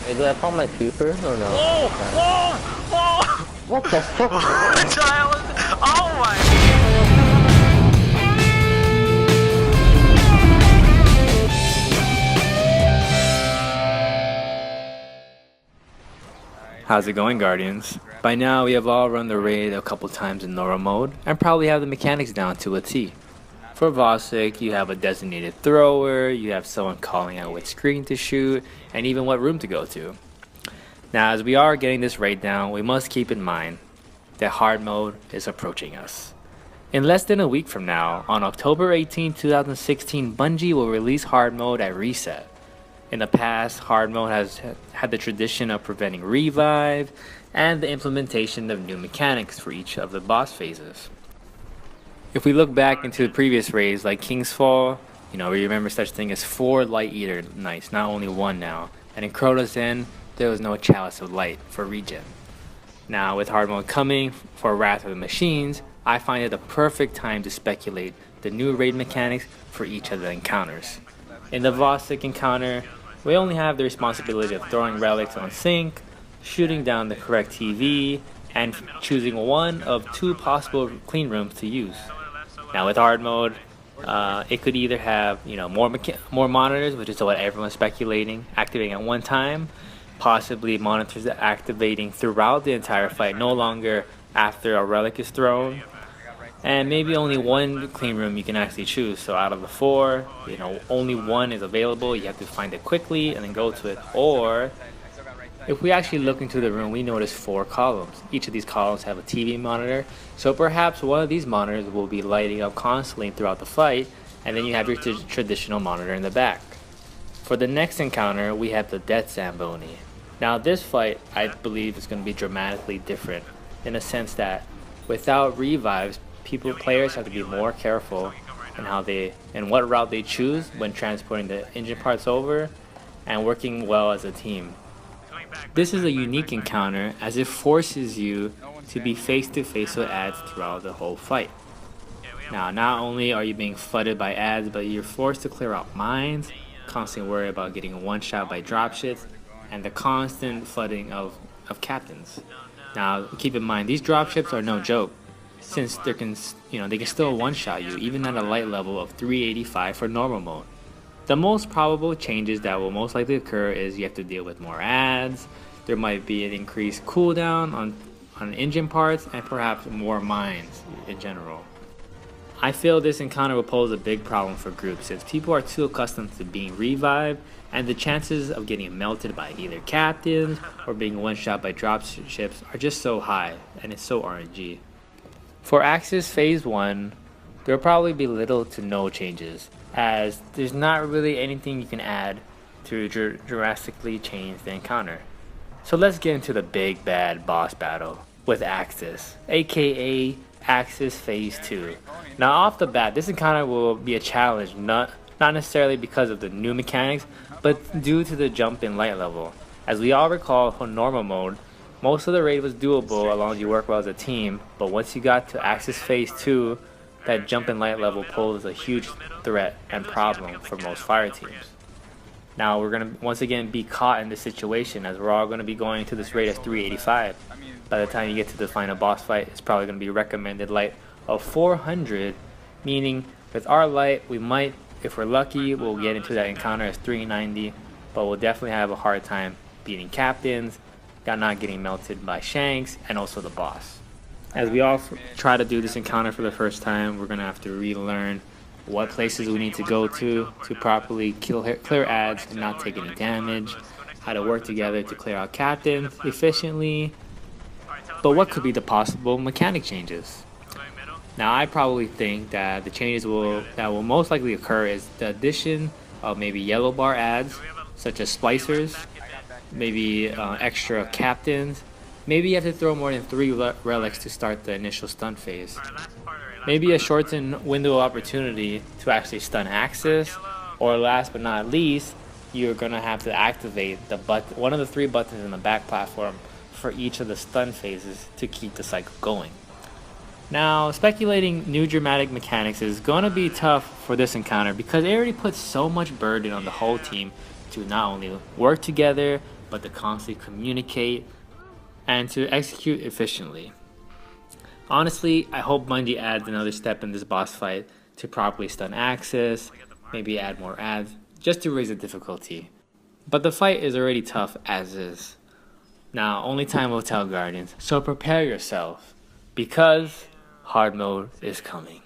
Wait, do I pump my super or no? Whoa! Okay. Whoa! Whoa! What the fuck? Child! Oh my! How's it going, Guardians? By now, we have all run the raid a couple times in normal mode and probably have the mechanics down to a T. For Vosik, you have a designated thrower, you have someone calling out which screen to shoot, and even what room to go to. Now, as we are getting this raid down, we must keep in mind that hard mode is approaching us. In less than a week from now, on October 18, 2016, Bungie will release hard mode at reset. In the past, hard mode has had the tradition of preventing revive and the implementation of new mechanics for each of the boss phases. If we look back into the previous raids like King's Fall, we remember such thing as 4 Light Eater Knights, not only 1 now. And in Crota's End, there was no Chalice of Light for regen. Now with hard mode coming for Wrath of the Machines, I find it the perfect time to speculate the new raid mechanics for each of the encounters. In the Vosik encounter, we only have the responsibility of throwing relics on sync, shooting down the correct TV, and choosing one of 2 possible clean rooms to use. Now with hard mode, it could either have more monitors, which is what everyone's speculating, activating at one time, possibly monitors activating throughout the entire fight, no longer after a relic is thrown, and maybe only 1 clean room you can actually choose. So out of the 4, only 1 is available. You have to find it quickly and then go to it. Or if we actually look into the room, we notice 4 columns. Each of these columns have a TV monitor, so perhaps one of these monitors will be lighting up constantly throughout the fight, and then you have your traditional monitor in the back. For the next encounter, we have the Death Zamboni. Now this fight, I believe, is going to be dramatically different in a sense that without revives, players have to be more careful in what route they choose when transporting the engine parts over and working well as a team. This is a unique encounter as it forces you to be face to face with ads throughout the whole fight. Now, not only are you being flooded by ads, but you're forced to clear out mines, constantly worry about getting one shot by dropships, and the constant flooding of captains. Now, keep in mind, these dropships are no joke, since they can still one-shot you, even at a light level of 385 for normal mode. The most probable changes that will most likely occur is you have to deal with more ads, there might be an increased cooldown on engine parts, and perhaps more mines in general. I feel this encounter will pose a big problem for groups since people are too accustomed to being revived, and the chances of getting melted by either captains or being one-shot by dropships are just so high, and it's so RNG. For Axis Phase 1, there will probably be little to no changes, as there's not really anything you can add to drastically change the encounter. So let's get into the big bad boss battle with Axis, aka Axis Phase 2. Now off the bat, this encounter will be a challenge, not necessarily because of the new mechanics, but due to the jump in light level. As we all recall from normal mode, most of the raid was doable as long as you work well as a team, but once you got to Axis Phase 2, that jump in light level poses a huge threat and problem for most fire teams. Now we're going to once again be caught in this situation as we're all going to be going to this raid as 385. By the time you get to the final boss fight, it's probably going to be recommended light of 400, meaning with our light, we might, if we're lucky, we'll get into that encounter as 390, but we'll definitely have a hard time beating captains, not getting melted by Shanks, and also the boss. As we all try to do this encounter for the first time, we're going to have to relearn what places we need to go to properly clear ads and not take any damage, how to work together to clear out captains efficiently, but what could be the possible mechanic changes? Now I probably think that the changes that will most likely occur is the addition of maybe yellow bar ads, such as splicers, maybe extra captains. Maybe you have to throw more than 3 relics to start the initial stun phase. Maybe a shortened window of opportunity to actually stun Axis, or last but not least, you're gonna have to activate one of the 3 buttons in the back platform for each of the stun phases to keep the cycle going. Now, speculating new dramatic mechanics is gonna be tough for this encounter because it already puts so much burden on the whole team to not only work together, but to constantly communicate and to execute efficiently. Honestly, I hope Bungie adds another step in this boss fight to properly stun Axis, maybe add more ads, just to raise the difficulty. But the fight is already tough as is. Now, only time will tell, Guardians, so prepare yourself, because hard mode is coming.